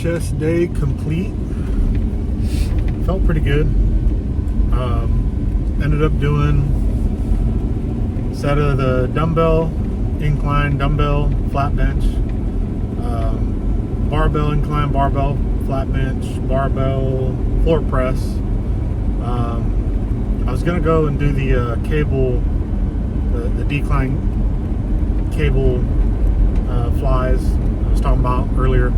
chest day complete. Felt pretty good. Ended up doing a set of the dumbbell, incline dumbbell, flat bench, barbell incline, barbell, flat bench, barbell, floor press. I was gonna go and do the cable, the decline cable flies I was talking about earlier.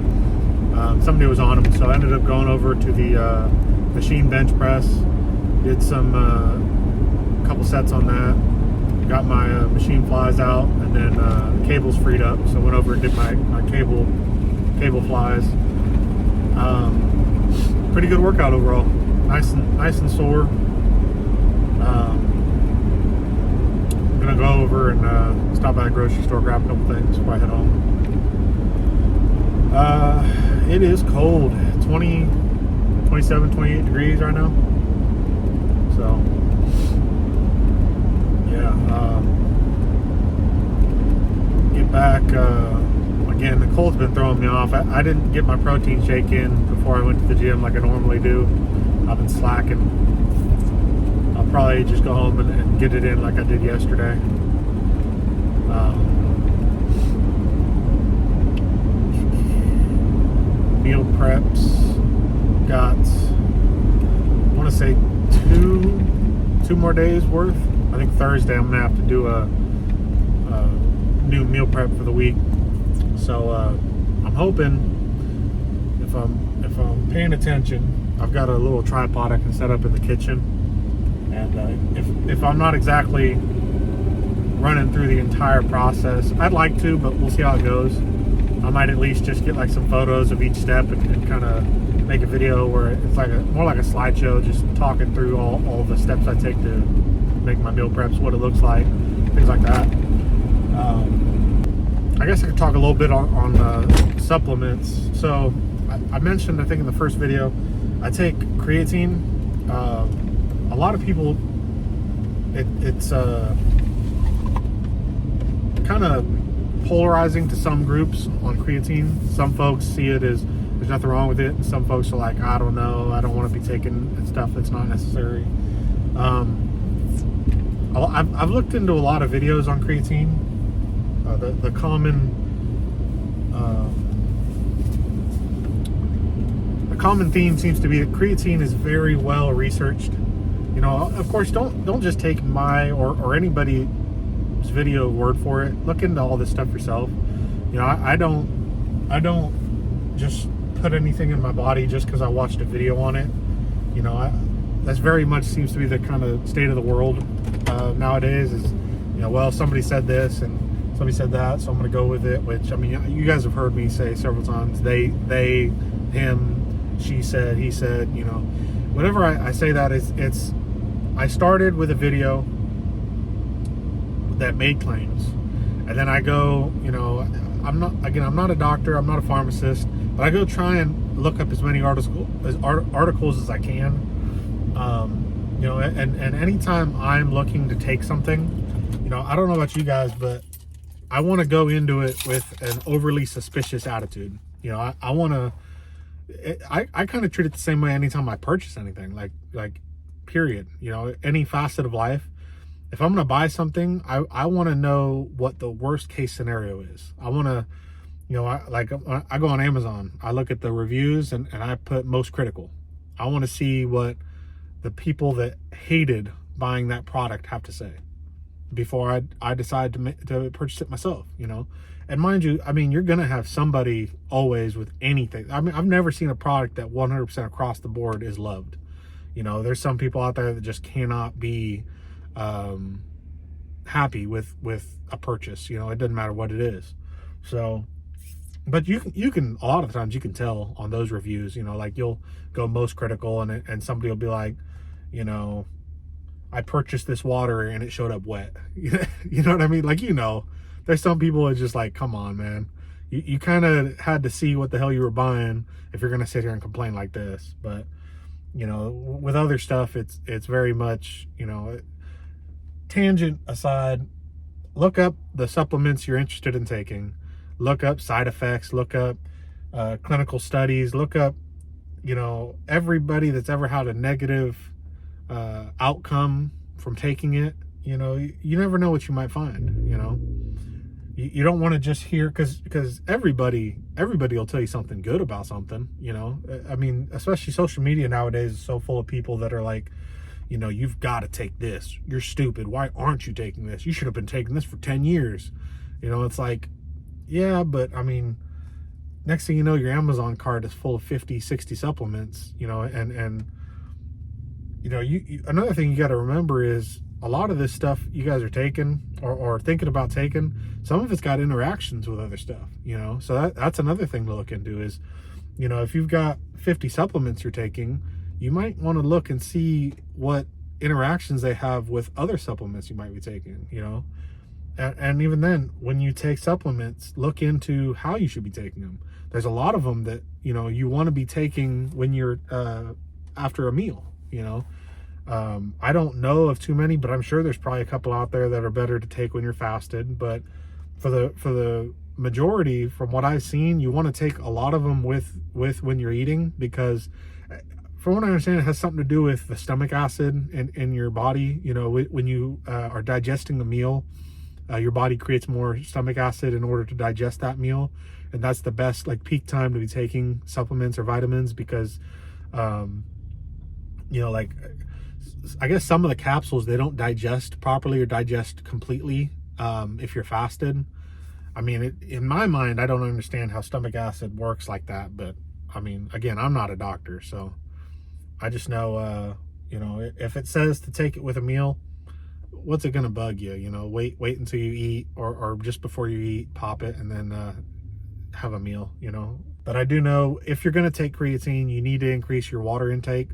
Somebody was on them, so I ended up going over to the machine bench press. Did some couple sets on that. Got my machine flies out, and then the cables freed up. So I went over and did my cable flies. Pretty good workout overall. Nice and sore. I'm gonna go over and stop by the grocery store, grab a couple things before I head home. It is cold. 27, 28 degrees right now. So yeah, get back again. The cold's been throwing me off. I didn't get my protein shake in before I went to the gym like I normally do. I've been slacking. I'll probably just go home and get it in like I did yesterday. Meal preps. Got, I want to say two more days worth. I think Thursday I'm gonna have to do a new meal prep for the week. So I'm hoping if I'm paying attention, I've got a little tripod I can set up in the kitchen, and if I'm not exactly running through the entire process, I'd like to, but we'll see how it goes. I might at least just get like some photos of each step and kind of make a video where it's like more like a slideshow, just talking through all the steps I take to make my meal preps, what it looks like, things like that. I guess I could talk a little bit on supplements. So I mentioned, I think in the first video, I take creatine. A lot of people, it's kind of polarizing to some groups on creatine. Some folks see it as there's nothing wrong with it, and some folks are like, I don't know, I don't want to be taking stuff that's not necessary. I've looked into a lot of videos on creatine. The common theme seems to be that creatine is very well researched. You know, of course, don't just take my or anybody's video word for it. Look into all this stuff yourself. You know, I don't just put anything in my body just because I watched a video on it. You know, that's very much seems to be the kind of state of the world nowadays. Is, you know, well, somebody said this and somebody said that, so I'm going to go with it. Which, I mean, you guys have heard me say several times. They, him, she said, he said. You know, whenever I say that, it's. I started with a video that made claims, and then I go, you know, I'm not a doctor, I'm not a pharmacist, but I go try and look up as many articles as I can. You know, and anytime I'm looking to take something, you know, I don't know about you guys, but I want to go into it with an overly suspicious attitude. You know, I want to, I kind of treat it the same way anytime I purchase anything, like period. You know, any facet of life. If I'm going to buy something, I want to know what the worst case scenario is. I want to, you know, I go on Amazon, I look at the reviews and I put most critical. I want to see what the people that hated buying that product have to say before I decide to purchase it myself, you know. And mind you, I mean, you're going to have somebody always with anything. I mean, I've never seen a product that 100% across the board is loved. You know, there's some people out there that just cannot be happy with a purchase. You know, it doesn't matter what it is. So, but you can a lot of times you can tell on those reviews. You know, like you'll go most critical, and somebody will be like, you know, I purchased this water and it showed up wet. You know what I mean? Like, you know, there's some people that just like, come on, man. You kind of had to see what the hell you were buying if you're gonna sit here and complain like this. But you know, with other stuff, it's very much, you know. Tangent aside, look up the supplements you're interested in taking. Look up side effects. Look up clinical studies. Look up, everybody that's ever had a negative outcome from taking it. You never know what you might find. You don't want to just hear, because everybody will tell you something good about something. I mean, especially social media nowadays is so full of people that are like, you've got to take this. You're stupid. Why aren't you taking this? You should have been taking this for 10 years. It's like, yeah, but I mean, next thing you know, your Amazon cart is full of 50, 60 supplements, and another thing you got to remember is a lot of this stuff you guys are taking or thinking about taking, some of it's got interactions with other stuff, so that's another thing to look into is, if you've got 50 supplements you're taking, you might want to look and see what interactions they have with other supplements you might be taking, and even then, when you take supplements, look into how you should be taking them. There's a lot of them that, you want to be taking when you're after a meal, I don't know of too many, but I'm sure there's probably a couple out there that are better to take when you're fasted. But for the majority, from what I've seen, you want to take a lot of them with when you're eating, because from what I understand, it has something to do with the stomach acid in your body. When you are digesting a meal, your body creates more stomach acid in order to digest that meal, and that's the best peak time to be taking supplements or vitamins, because like, I guess some of the capsules, they don't digest properly or digest completely if you're fasted. I mean, in my mind, I don't understand how stomach acid works like that, but I mean, again, I'm not a doctor, so I just know, if it says to take it with a meal, what's it gonna bug you? Wait until you eat, or just before you eat, pop it, and then have a meal. But I do know, if you're gonna take creatine, you need to increase your water intake.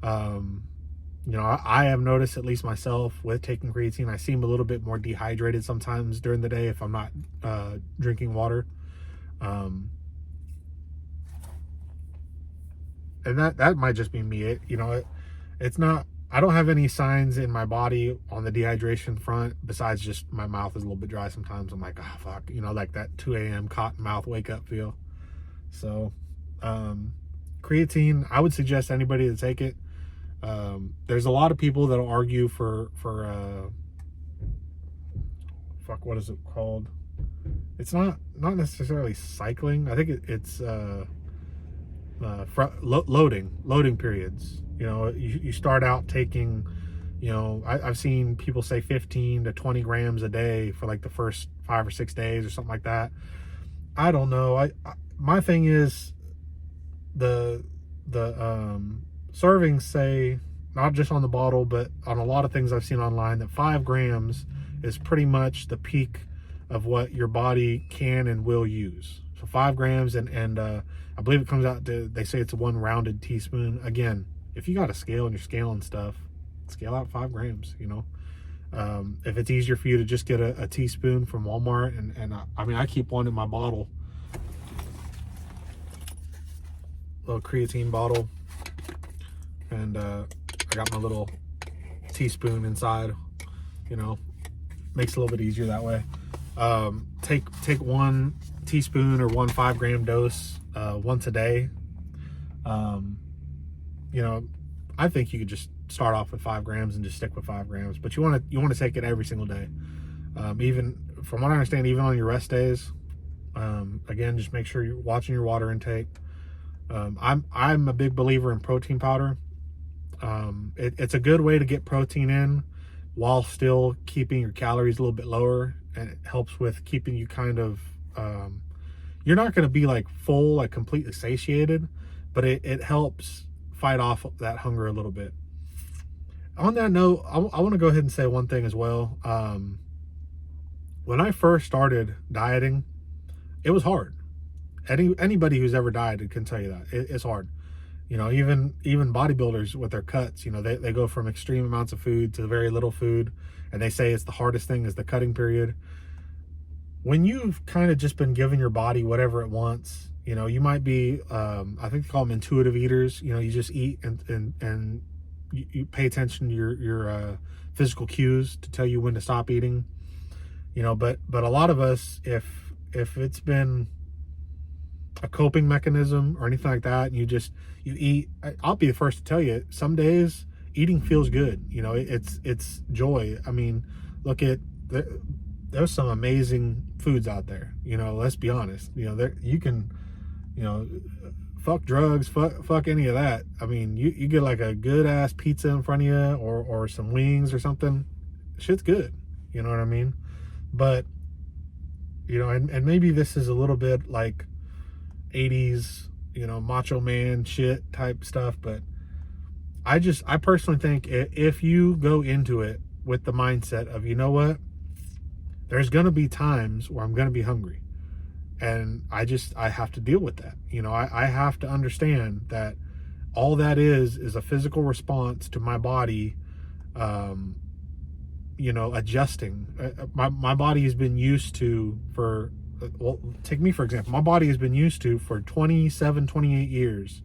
I have noticed, at least myself, with taking creatine, I seem a little bit more dehydrated sometimes during the day if I'm not drinking water. And that might just be me. It's not, I don't have any signs in my body on the dehydration front besides just my mouth is a little bit dry sometimes. I'm like, fuck, like that 2 a.m. cotton mouth wake up feel. So creatine, I would suggest anybody to take it. There's a lot of people that'll argue for what is it called? It's not necessarily cycling. I think it's loading periods. You start out taking, I've seen people say 15 to 20 grams a day for the first 5 or 6 days or something like that. I don't know. My thing is the servings say, not just on the bottle, but on a lot of things I've seen online, that 5 grams is pretty much the peak of what your body can and will use. So 5 grams, and I believe it comes out to, they say it's 1 rounded teaspoon. Again, if you got a scale and you're scaling stuff, scale out 5 grams, if it's easier for you to just get a teaspoon from Walmart, and I mean, I keep one in my bottle, little creatine bottle, and I got my little teaspoon inside. Makes it a little bit easier that way. Take 1 teaspoon or 1 5-gram dose once a day. I think you could just start off with 5 grams and just stick with 5 grams, but you want to take it every single day. Even from what I understand, even on your rest days. Again, just make sure you're watching your water intake. I'm a big believer in protein powder. It's a good way to get protein in while still keeping your calories a little bit lower, and it helps with keeping you kind of, you're not going to be full, completely satiated, but it helps fight off that hunger a little bit. On that note, I want to go ahead and say one thing as well. When I first started dieting, it was hard. Anybody who's ever dieted can tell you that it's hard. Even bodybuilders with their cuts, they go from extreme amounts of food to very little food, and they say it's the hardest thing is the cutting period. When you've kind of just been giving your body whatever it wants, you might be, I think they call them intuitive eaters. You just eat and you pay attention to your physical cues to tell you when to stop eating. But a lot of us, if it's been a coping mechanism or anything like that, and you eat, I'll be the first to tell you, some days eating feels good. You know, it's joy. I mean, look at there's some amazing foods out there. You know, let's be honest. You know, there you can, you know, fuck drugs, fuck any of that. I mean, you get like a good ass pizza in front of you, or some wings or something. Shit's good. You know what I mean? But you know, and maybe this is a little bit like 80s, you know, macho man shit type stuff, but I personally think if you go into it with the mindset of, you know what, there's going to be times where I'm going to be hungry, and I have to deal with that. You know, I have to understand that all that is a physical response to my body, you know, adjusting. My body has been used to for, well, take me for example. My body has been used to for 27, 28 years.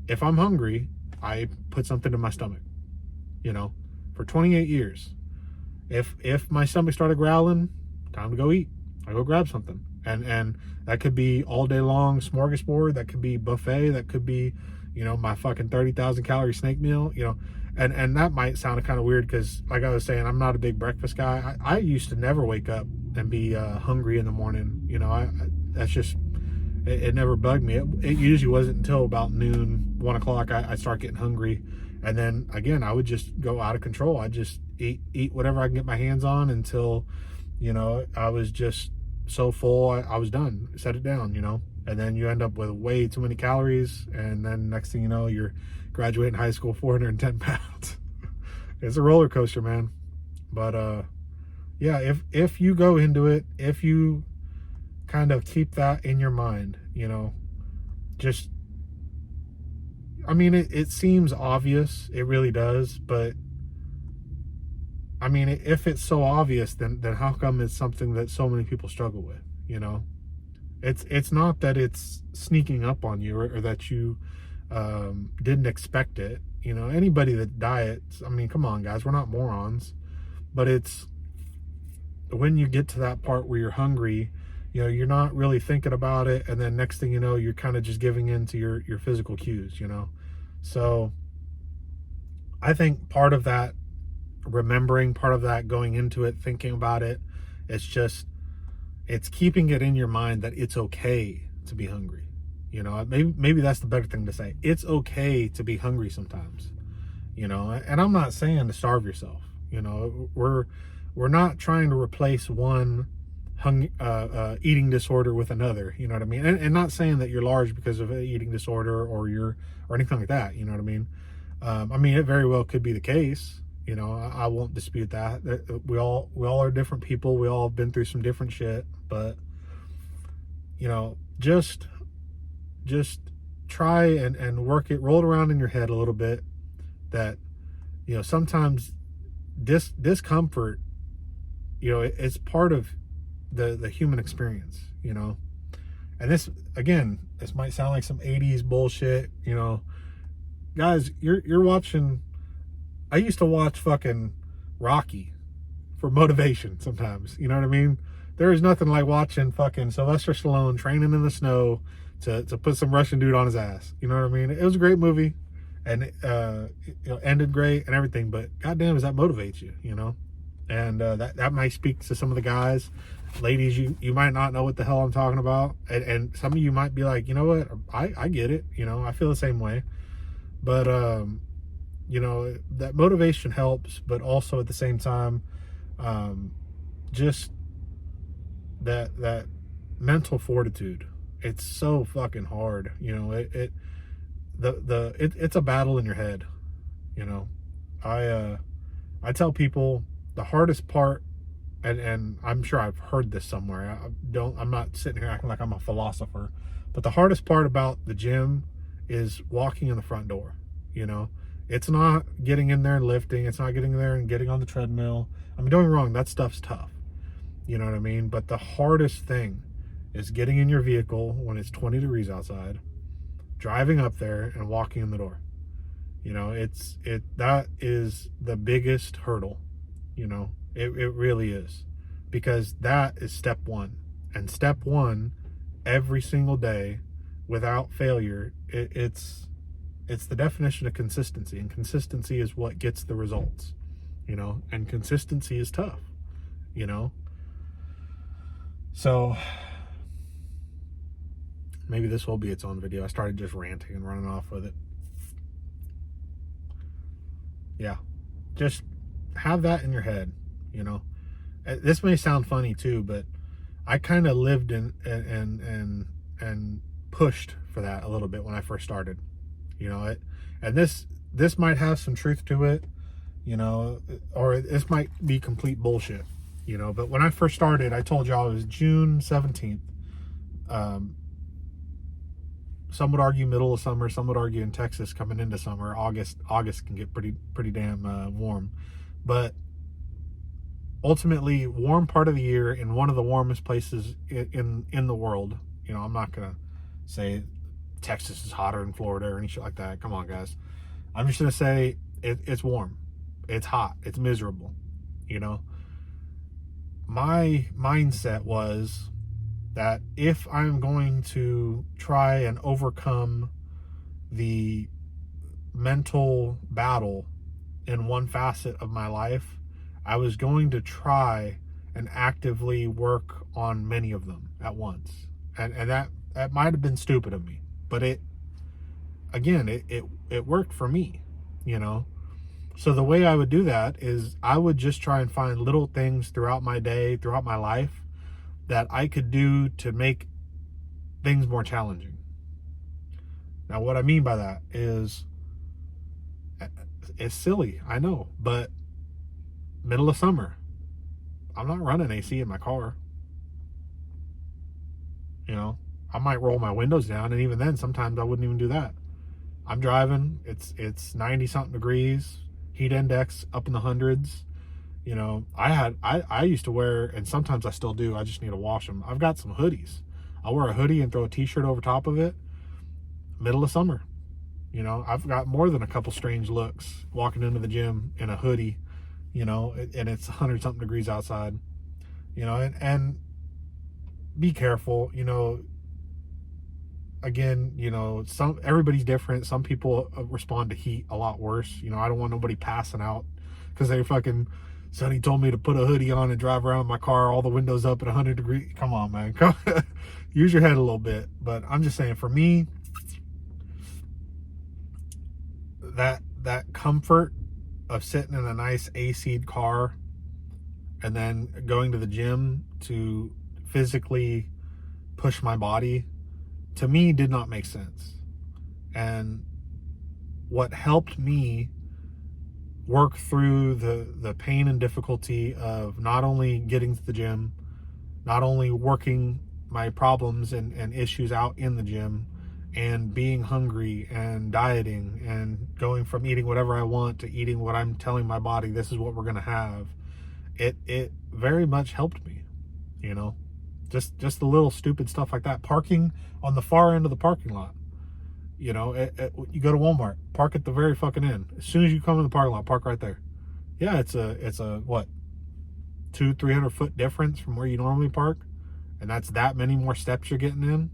If I'm hungry, I put something in my stomach, you know, for 28 years. If my stomach started growling, time to go eat. I go grab something. And that could be all day long smorgasbord, that could be buffet, that could be, you know, my fucking 30,000 calorie snake meal, you know. And that might sound kind of weird because, like I was saying, I'm not a big breakfast guy. I used to never wake up and be hungry in the morning. You know, that's just, it never bugged me. It usually wasn't until about noon, 1 o'clock, I start getting hungry. And then, again, I would just go out of control. I'd just eat whatever I can get my hands on until, you know, I was just so full, I was done. Set it down, you know. And then you end up with way too many calories, and then next thing you know, you're graduating high school 410 pounds. It's a roller coaster, man. But yeah, if you go into it, if you kind of keep that in your mind, you know, just, I mean, it seems obvious, it really does, but I mean, if it's so obvious, then how come it's something that so many people struggle with, you know? It's not that it's sneaking up on you, or that you didn't expect it. You know, anybody that diets, I mean, come on, guys, we're not morons. But it's when you get to that part where you're hungry, you know, you're not really thinking about it, and then next thing you know, you're kind of just giving in to your physical cues, you know. So I think part of that remembering, part of that going into it, thinking about it, it's keeping it in your mind that it's okay to be hungry. You know, maybe that's the better thing to say. It's okay to be hungry sometimes, you know. And I'm not saying to starve yourself. You know, we're not trying to replace one eating disorder with another. You know what I mean? And not saying that you're large because of an eating disorder or anything like that. You know what I mean, it very well could be the case. You know, I won't dispute that. We all are different people. We all have been through some different shit. But, you know, just try and work it, roll it around in your head a little bit, that, you know, sometimes discomfort, you know, it's part of the human experience, you know. And this, again, this might sound like some 80s bullshit, you know. Guys, you're watching, I used to watch fucking Rocky for motivation sometimes, you know what I mean? There is nothing like watching fucking Sylvester Stallone training in the snow to put some Russian dude on his ass. You know what I mean? It was a great movie, and it you know, ended great and everything, but goddamn, does that motivate you, you know? And that might speak to some of the guys. Ladies, you might not know what the hell I'm talking about, and some of you might be like, you know what, I get it, you know, I feel the same way. But you know, that motivation helps, but also at the same time, just that mental fortitude. It's so fucking hard, you know. It's a battle in your head, you know. I tell people the hardest part, and I'm sure I've heard this somewhere. I'm not sitting here acting like I'm a philosopher, but the hardest part about the gym is walking in the front door, you know. It's not getting in there and lifting. It's not getting in there and getting on the treadmill. I mean, don't get me wrong, that stuff's tough. You know what I mean? But the hardest thing is getting in your vehicle when it's 20 degrees outside, driving up there and walking in the door. You know, that is the biggest hurdle, you know. It really is. Because that is step one. And step one every single day without failure, it's the definition of consistency, and consistency is what gets the results, you know, and consistency is tough, you know. So maybe this will be its own video. I started just ranting and running off with it. Yeah, just have that in your head, you know. This may sound funny too, but I kind of lived in and pushed for that a little bit when I first started, you know. And this might have some truth to it, you know, or this might be complete bullshit, you know. But when I first started, I told y'all it was June 17th. Some would argue middle of summer, some would argue in Texas coming into summer. August can get pretty damn warm, but ultimately warm part of the year in one of the warmest places in the world. You know, I'm not gonna say Texas is hotter than Florida or any shit like that. Come on, guys. I'm just gonna say it's warm, it's hot, it's miserable. You know, my mindset was that if I'm going to try and overcome the mental battle in one facet of my life, I was going to try and actively work on many of them at once. And that might have been stupid of me, but it worked for me, you know. So the way I would do that is I would just try and find little things throughout my day, throughout my life, that I could do to make things more challenging. Now, what I mean by that is, it's silly, I know, but middle of summer, I'm not running AC in my car. You know, I might roll my windows down, and even then, sometimes I wouldn't even do that. I'm driving, it's 90 something degrees, heat index up in the hundreds. You know, I used to wear, and sometimes I still do, I just need to wash them. I've got some hoodies. I'll wear a hoodie and throw a t-shirt over top of it. Middle of summer. You know, I've got more than a couple strange looks walking into the gym in a hoodie, you know, and it's 100 something degrees outside. You know, and be careful, you know. Again, you know, everybody's different. Some people respond to heat a lot worse. You know, I don't want nobody passing out because they fucking, Sonny told me to put a hoodie on and drive around my car, all the windows up at 100 degrees. Come on, man. Use your head a little bit. But I'm just saying, for me, that comfort of sitting in a nice AC'd car and then going to the gym to physically push my body, to me, did not make sense. And what helped me work through the pain and difficulty of not only getting to the gym, not only working my problems and issues out in the gym, and being hungry and dieting and going from eating whatever I want to eating what I'm telling my body this is what we're gonna have, it very much helped me, you know. Just the little stupid stuff like that. Parking on the far end of the parking lot. You know, you go to Walmart, park at the very fucking end. As soon as you come in the parking lot, park right there. Yeah, it's a what, 200-300 foot difference from where you normally park, and that's that many more steps you're getting in.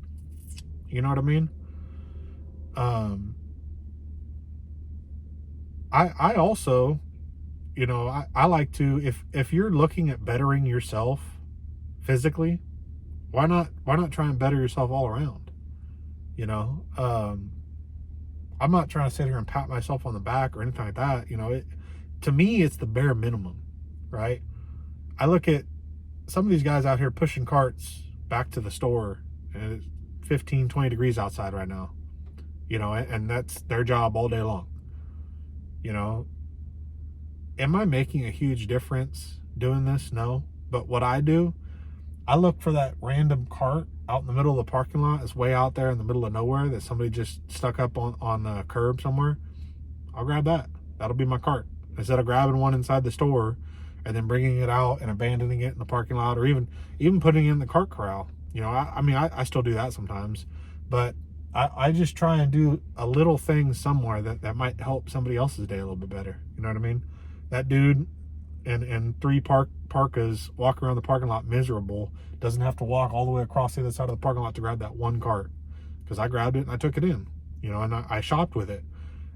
You know what I mean? I also, you know, I like to, if you're looking at bettering yourself physically, why not try and better yourself all around? You know, I'm not trying to sit here and pat myself on the back or anything like that. You know, to me, it's the bare minimum, right? I look at some of these guys out here pushing carts back to the store, and it's 15-20 degrees outside right now, you know, and that's their job all day long. You know, am I making a huge difference doing this? No. But what I do, I look for that random cart out in the middle of the parking lot. It's way out there in the middle of nowhere that somebody just stuck up on the curb somewhere. I'll grab that. That'll be my cart. Instead of grabbing one inside the store and then bringing it out and abandoning it in the parking lot, or even putting it in the cart corral. You know, I mean, I still do that sometimes, but I just try and do a little thing somewhere that might help somebody else's day a little bit better. You know what I mean? That dude and three parkas, walk around the parking lot miserable, doesn't have to walk all the way across the other side of the parking lot to grab that one cart. Because I grabbed it and I took it in, and I shopped with it.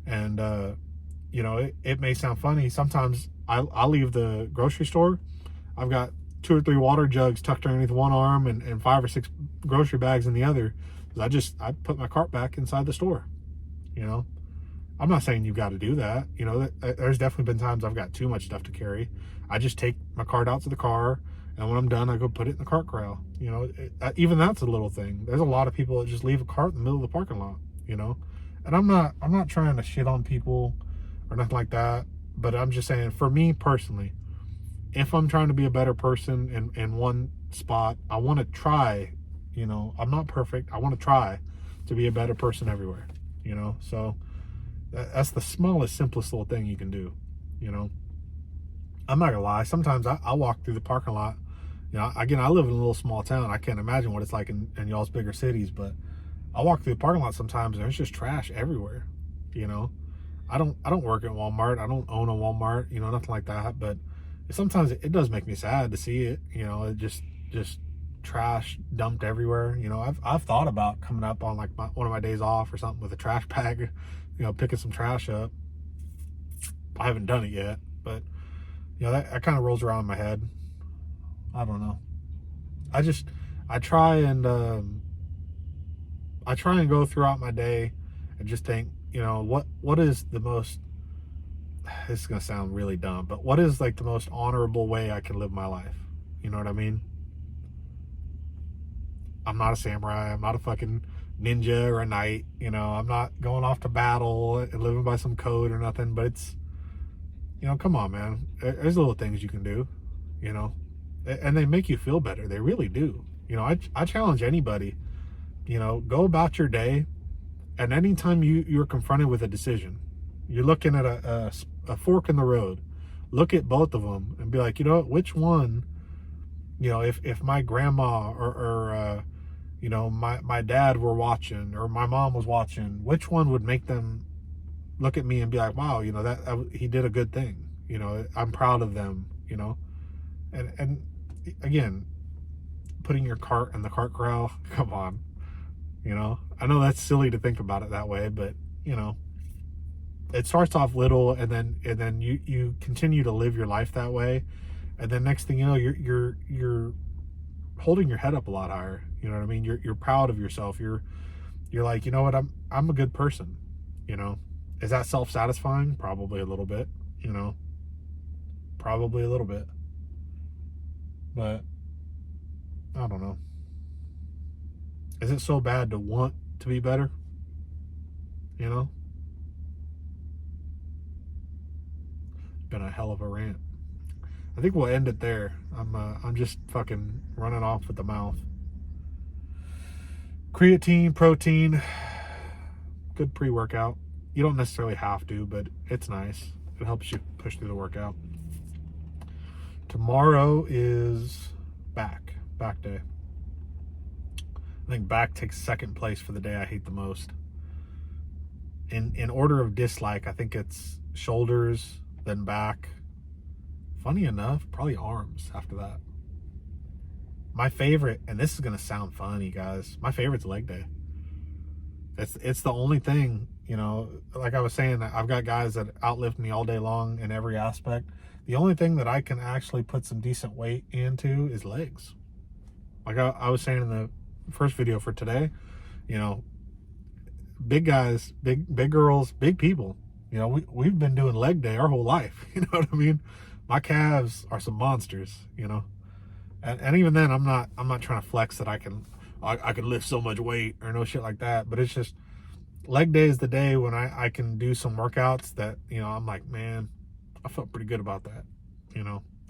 And, it may sound funny. Sometimes I'll leave the grocery store. I've got 2 or 3 water jugs tucked underneath one arm and 5 or 6 grocery bags in the other. I put my cart back inside the store, I'm not saying you've got to do that. There's definitely been times I've got too much stuff to carry. I just take my cart out to the car, and when I'm done, I go put it in the cart corral. Even that's a little thing. There's a lot of people that just leave a cart in the middle of the parking lot, and I'm not trying to shit on people or nothing like that, but I'm just saying, for me personally, if I'm trying to be a better person in one spot, I want to try, I'm not perfect. I want to try to be a better person everywhere, so that's the smallest, simplest little thing you can do, I'm not gonna lie. Sometimes I walk through the parking lot. Again, I live in a little small town. I can't imagine what it's like in y'all's bigger cities, but I walk through the parking lot sometimes and there's just trash everywhere. I don't work at Walmart. I don't own a Walmart, nothing like that. But sometimes it does make me sad to see it. It just trash dumped everywhere. I've thought about coming up on like one of my days off or something with a trash bag, picking some trash up. I haven't done it yet, but that kind of rolls around in my head. I don't know. I try and go throughout my day and just think, what is the most, this is going to sound really dumb, but what is like the most honorable way I can live my life? You know what I mean? I'm not a samurai. I'm not a fucking ninja or a knight. I'm not going off to battle and living by some code or nothing, but it's, come on, man. There's little things you can do, and they make you feel better. They really do. I challenge anybody, go about your day, and anytime you're confronted with a decision, you're looking at a fork in the road, look at both of them and be like, which one, if my grandma or my dad were watching or my mom was watching, which one would make them look at me and be like, wow, that he did a good thing. I'm proud of them, and again, putting your cart in the cart corral, come on, I know that's silly to think about it that way, but it starts off little and then you continue to live your life that way. And then next thing you know, you're holding your head up a lot higher. You know what I mean? You're proud of yourself. You're like, what, I'm a good person. Is that self-satisfying? Probably a little bit, probably a little bit, but I don't know. Is it so bad to want to be better? Been a hell of a rant. I think we'll end it there. I'm just fucking running off with the mouth. Creatine, protein, good pre-workout. You don't necessarily have to, but it's nice. It helps you push through the workout. Tomorrow is back day. I think back takes second place for the day I hate the most. In order of dislike, I think it's shoulders, then back. Funny enough, probably arms after that. My favorite, and this is gonna sound funny, guys, my favorite's leg day. It's the only thing, like I was saying, I've got guys that outlift me all day long in every aspect. The only thing that I can actually put some decent weight into is legs. Like I was saying in the first video for today, big guys, big girls, big people, we've been doing leg day our whole life. You know what I mean? My calves are some monsters, and even then I'm not trying to flex that I can lift so much weight or no shit like that, but it's just leg day is the day when I can do some workouts that, I'm like, man, I felt pretty good about that.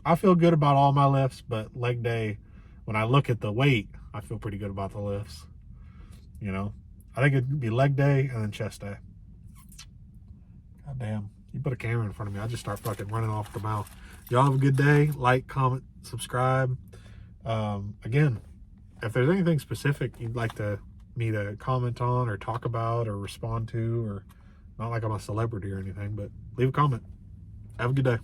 I feel good about all my lifts, but leg day, when I look at the weight, I feel pretty good about the lifts. I think it'd be leg day and then chest day. God damn. You put a camera in front of me, I just start fucking running off the mouth. Y'all have a good day. Like, comment, subscribe. Again, if there's anything specific you'd like me to comment on or talk about or respond to, or not like I'm a celebrity or anything, but leave a comment. Have a good day.